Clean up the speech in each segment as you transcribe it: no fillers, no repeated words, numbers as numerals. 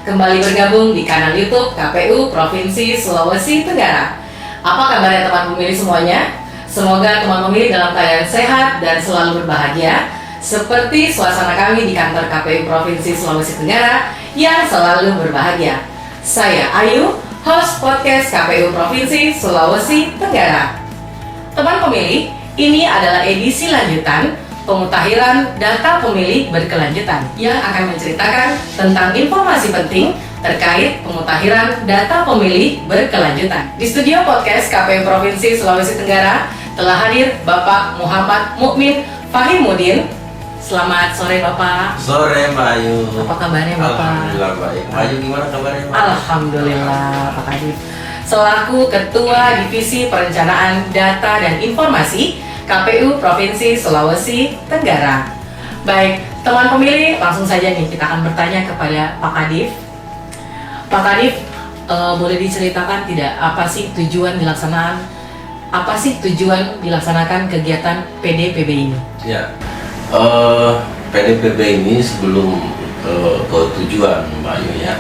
kembali bergabung di kanal YouTube KPU Provinsi Sulawesi Tenggara. Apa kabarnya teman pemilih semuanya? Semoga teman pemilih dalam keadaan sehat dan selalu berbahagia, seperti suasana kami di kantor KPU Provinsi Sulawesi Tenggara yang selalu berbahagia. Saya Ayu, host podcast KPU Provinsi Sulawesi Tenggara. Teman pemilih, ini adalah edisi lanjutan pemutahiran data pemilih berkelanjutan yang akan menceritakan tentang informasi penting terkait pemutahiran data pemilih berkelanjutan. Di studio podcast KPU Provinsi Sulawesi Tenggara telah hadir Bapak Muhammad Mukmin Fahimuddin. Selamat sore Bapak. Sore Mbak Ayu. Apa kabarnya Bapak? Alhamdulillah baik. Mbak Ayu gimana kabarnya Mbak? Alhamdulillah Pak Kadif. Selaku Ketua Divisi Perencanaan Data dan Informasi KPU Provinsi Sulawesi Tenggara. Baik, teman pemilih, langsung saja nih kita akan bertanya kepada Pak Kadif. Pak Kadif, boleh diceritakan tidak apa sih tujuan dilaksanakan kegiatan PDPB ini? Ya, PDPB ini sebelum ke tujuan Mbak Ayu ya.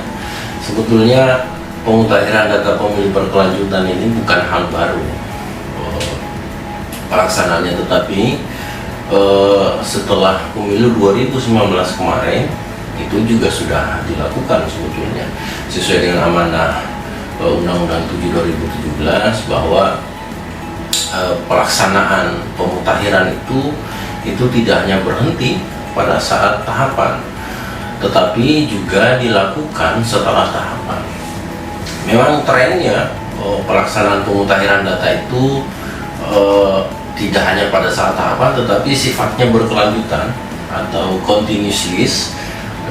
Sebetulnya pemutahiran data pemilih berkelanjutan ini bukan hal baru pelaksanaannya, tetapi setelah pemilu 2019 kemarin itu juga sudah dilakukan sebetulnya sesuai dengan amanah Undang-Undang 7 2017 bahwa pelaksanaan pemutahiran itu tidak hanya berhenti pada saat tahapan, tetapi juga dilakukan setelah tahapan. Memang trennya pelaksanaan pemutahiran data itu tidak hanya pada saat tahapan, tetapi sifatnya berkelanjutan atau continuous list,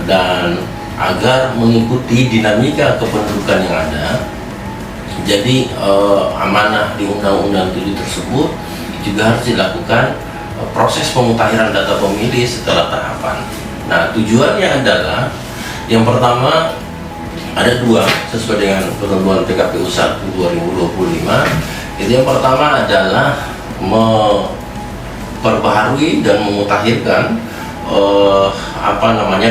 dan agar mengikuti dinamika kependudukan yang ada. Jadi amanah di Undang-Undang 7 tersebut juga harus dilakukan proses pemutahiran data pemilih setelah tahapan. Nah, tujuannya adalah yang pertama ada dua sesuai dengan ketentuan PKPU 1 2025. Jadi yang pertama adalah memperbaharui dan memutakhirkan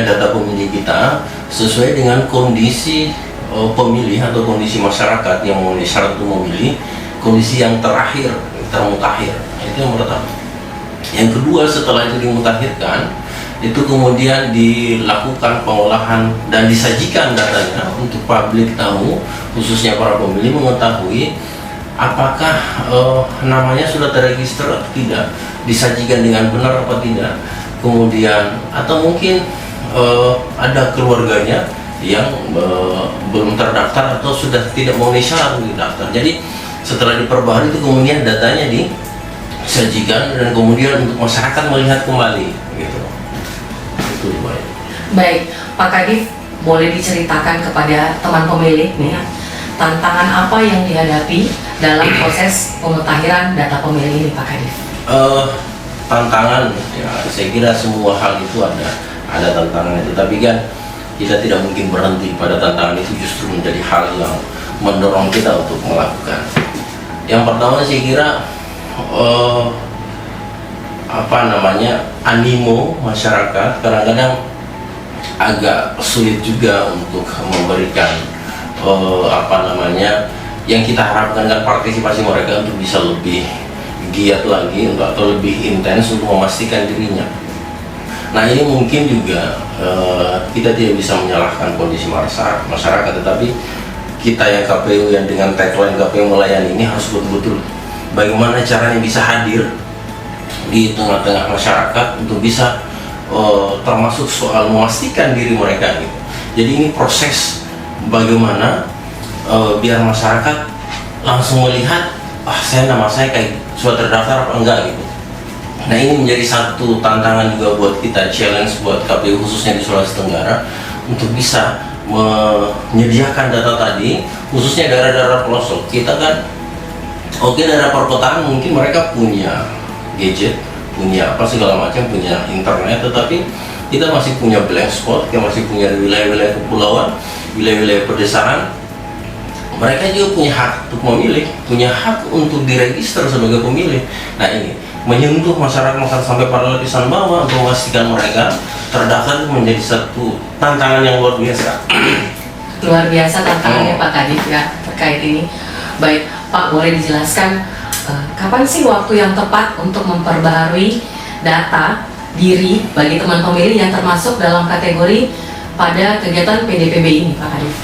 data pemilih kita sesuai dengan kondisi pemilih atau kondisi masyarakat yang memenuhi syarat untuk memilih, kondisi yang terakhir termutakhir. Itu yang pertama. Yang kedua, setelah itu dimutakhirkan, itu kemudian dilakukan pengolahan dan disajikan datanya untuk publik tahu, khususnya para pemilih mengetahui apakah namanya sudah terregister atau tidak, disajikan dengan benar apa tidak, kemudian atau mungkin ada keluarganya yang belum terdaftar atau sudah tidak memenuhi syarat untuk daftar. Jadi setelah diperbaharui itu kemudian datanya disajikan dan kemudian untuk masyarakat melihat kembali gitu. Itu baik. Baik, Pak Kadif, boleh diceritakan kepada teman pemilih nih ya, tantangan apa yang dihadapi dalam proses pemutahiran data pemilih ini Pak Kadif? Tantangan ya, saya kira semua hal itu ada tantangannya, tetapi kan kita tidak mungkin berhenti pada tantangan itu, justru menjadi hal yang mendorong kita untuk melakukan. Yang pertama saya kira animo masyarakat kadang-kadang agak sulit juga untuk memberikan yang kita harapkan kan partisipasi mereka untuk bisa lebih giat lagi atau lebih intens untuk memastikan dirinya. Nah, ini mungkin juga kita tidak bisa menyalahkan kondisi masyarakat, tetapi kita yang KPU yang dengan tagline KPU melayani ini harus betul-betul bagaimana caranya bisa hadir di tengah-tengah masyarakat untuk bisa termasuk soal memastikan diri mereka gitu. Jadi ini proses bagaimana biar masyarakat langsung melihat nama saya kayak sudah terdaftar apa enggak gitu. Nah, ini menjadi satu tantangan juga buat kita, challenge buat KPU khususnya di Sulawesi Tenggara untuk bisa menyediakan data tadi, khususnya daerah-daerah pelosok. Kita kan daerah perkotaan mungkin mereka punya gadget, punya segala macam, punya internet, tetapi kita masih punya blank spot, kita masih punya wilayah-wilayah kepulauan, wilayah-wilayah pedesaan. Mereka juga punya hak untuk memilih, punya hak untuk diregister sebagai pemilih. Nah, ini menyentuh masyarakat sampai pada lapisan bawah untuk memastikan mereka terdaftar itu menjadi satu tantangan yang luar biasa. Luar biasa tantangannya Pak Kadif ya terkait ini. Baik Pak, boleh dijelaskan kapan sih waktu yang tepat untuk memperbaharui data diri bagi teman pemilih yang termasuk dalam kategori pada kegiatan PDPB ini Pak Kadif?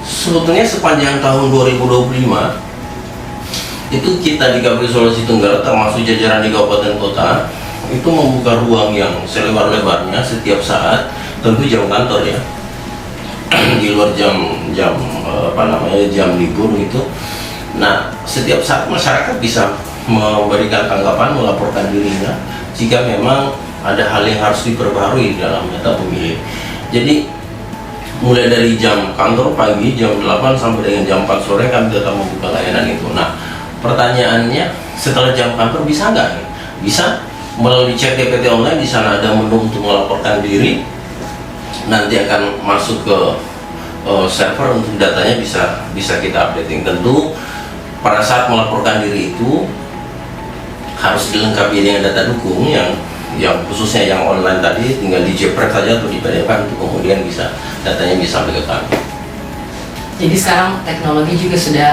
Sebetulnya sepanjang tahun 2025 itu kita di KPU Sulawesi Tenggara termasuk jajaran di kabupaten kota itu membuka ruang yang selebar-lebarnya setiap saat, tentu jam kantor ya, di luar jam libur gitu. Nah, setiap saat masyarakat bisa memberikan tanggapan, melaporkan dirinya jika memang ada hal yang harus diperbarui dalam data pemilih. Jadi mulai dari jam kantor pagi jam 8 sampai dengan jam 4 sore kami tetap membuka layanan itu. Nah, pertanyaannya setelah jam kantor bisa nggak? Bisa, melalui cek DPT online. Di sana ada menu untuk melaporkan diri, nanti akan masuk ke server untuk datanya bisa kita updating. Tentu pada saat melaporkan diri itu harus dilengkapi dengan data dukung yang khususnya yang online tadi, tinggal dijeprek saja atau dipindahkan untuk kemudian datanya bisa sampai ke kami. Jadi sekarang teknologi juga sudah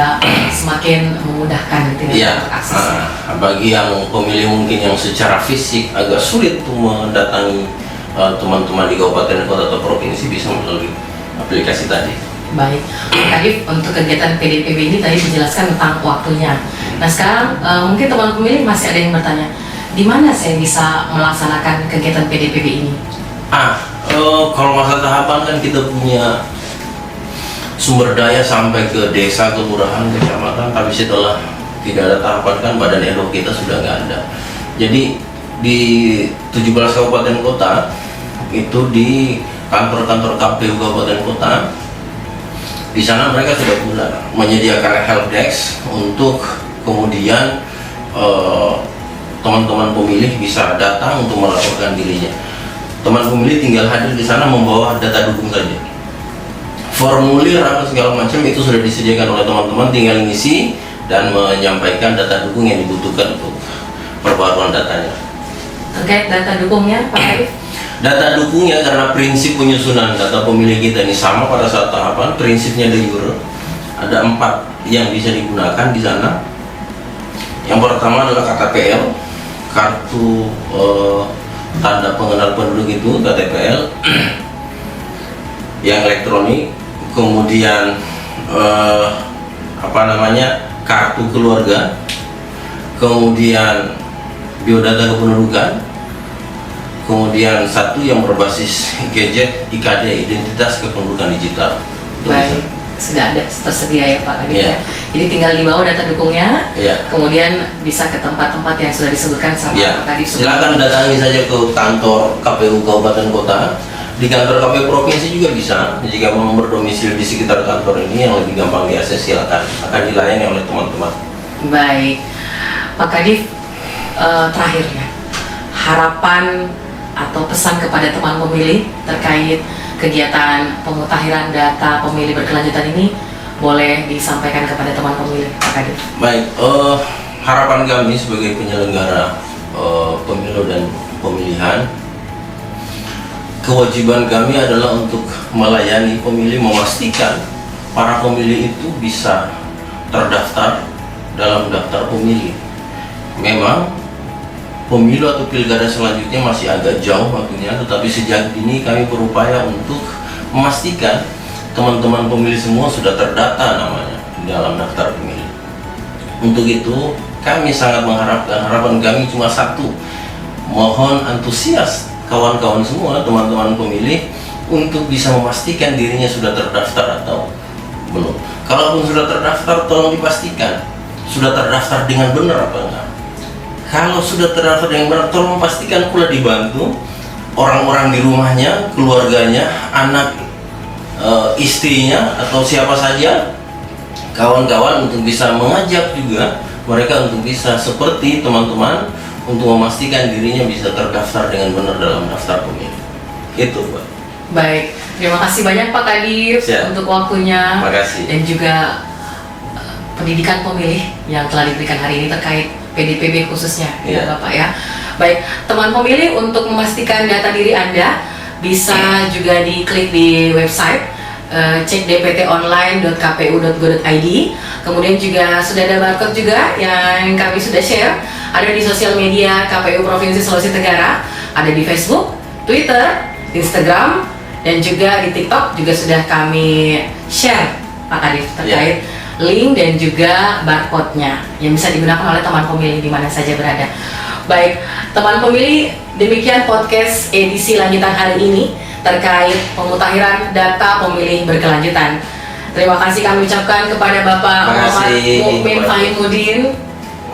semakin memudahkan gitu ya untuk aksesnya. Bagi yang pemilih mungkin yang secara fisik agak sulit untuk mendatangi teman-teman di kabupaten, kota atau provinsi, bisa melalui aplikasi tadi. Baik, Pak Kadif, untuk kegiatan PDPB ini tadi dijelaskan tentang waktunya. Nah sekarang mungkin teman pemilih masih ada yang bertanya, di mana saya bisa melaksanakan kegiatan PDPB ini? Kalau masalah tahapan kan kita punya sumber daya sampai ke desa, kelurahan, kecamatan, tapi setelah tidak ada tahapan kan badan ad hoc kita sudah nggak ada. Jadi di 17 kabupaten kota itu di kantor-kantor KPU kabupaten kota, di sana mereka sudah mulai menyediakan help desk untuk kemudian teman-teman pemilih bisa datang untuk melaporkan dirinya. Teman pemilih tinggal hadir di sana membawa data dukung saja. Formulir apa segala macam itu sudah disediakan oleh teman-teman, tinggal ngisi dan menyampaikan data dukung yang dibutuhkan untuk perbaruan datanya. Terkait data dukungnya, Pak Kadif? Data dukungnya, karena prinsip penyusunan data pemilih kita ini sama pada saat tahapan, prinsipnya de jure. Ada 4 yang bisa digunakan di sana. Yang pertama adalah KTPL, kartu tanda pengenal penduduk itu KTPL yang elektronik, kemudian kartu keluarga, kemudian biodata kependudukan, kemudian satu yang berbasis gadget IKD, identitas kependudukan digital. Baik, sudah ada tersedia ya Pak Kadif ya. Jadi tinggal dibawa data dukungnya, kemudian bisa ke tempat-tempat yang sudah disebutkan sama Pak Kadif. Silakan datangi saja ke kantor KPU kabupaten kota. Di kantor KPU provinsi juga bisa. Jika mau berdomisili di sekitar kantor ini yang lebih gampang diakses, silakan, akan dilayani oleh teman-teman. Baik, Pak Kadif, terakhir ya, harapan atau pesan kepada teman pemilih terkait kegiatan pemutahiran data pemilih berkelanjutan ini boleh disampaikan kepada teman pemilih, Pak Kadif. Baik, harapan kami sebagai penyelenggara pemilu dan pemilihan, kewajiban kami adalah untuk melayani pemilih, memastikan para pemilih itu bisa terdaftar dalam daftar pemilih. Memang pemilu atau pilkada selanjutnya masih agak jauh waktunya, tetapi sejak dini kami berupaya untuk memastikan teman-teman pemilih semua sudah terdata namanya di dalam daftar pemilih. Untuk itu kami sangat mengharapkan, harapan kami cuma satu, mohon antusias kawan-kawan semua, teman-teman pemilih, untuk bisa memastikan dirinya sudah terdaftar atau belum. Kalaupun sudah terdaftar, tolong dipastikan sudah terdaftar dengan benar apa enggak. Kalau sudah terdaftar dengan benar, tolong pastikan pula dibantu orang-orang di rumahnya, keluarganya, anak, istrinya, atau siapa saja, kawan-kawan, untuk bisa mengajak juga mereka untuk bisa seperti teman-teman untuk memastikan dirinya bisa terdaftar dengan benar dalam daftar pemilih. Itu, Pak. Baik, terima kasih banyak Pak Kadif untuk waktunya dan juga pendidikan pemilih yang telah diberikan hari ini terkait PDPB khususnya ya Bapak ya. Baik, teman pemilih, untuk memastikan data diri Anda bisa juga diklik di website cek dptonline.kpu.go.id. Kemudian juga sudah ada barcode juga yang kami sudah share, ada di sosial media KPU Provinsi Sulawesi Tenggara, ada di Facebook, Twitter, Instagram, dan juga di TikTok juga sudah kami share, Pak Kadif, terkait link dan juga barcode-nya yang bisa digunakan oleh teman pemilih di mana saja berada. Baik, teman pemilih, demikian podcast edisi lanjutan hari ini terkait pemutahiran data pemilih berkelanjutan. Terima kasih kami ucapkan kepada Bapak Muhammad Mukmin Fahimuddin,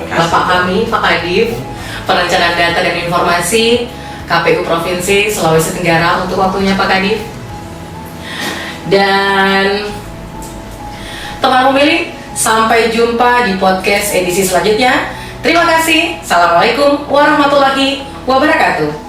Bapak kami, Pak Kadif, Perencanaan Data dan Informasi KPU Provinsi Sulawesi Tenggara, untuk waktunya Pak Kadif. Dan teman pemilih, sampai jumpa di podcast edisi selanjutnya. Terima kasih. Assalamualaikum warahmatullahi wabarakatuh.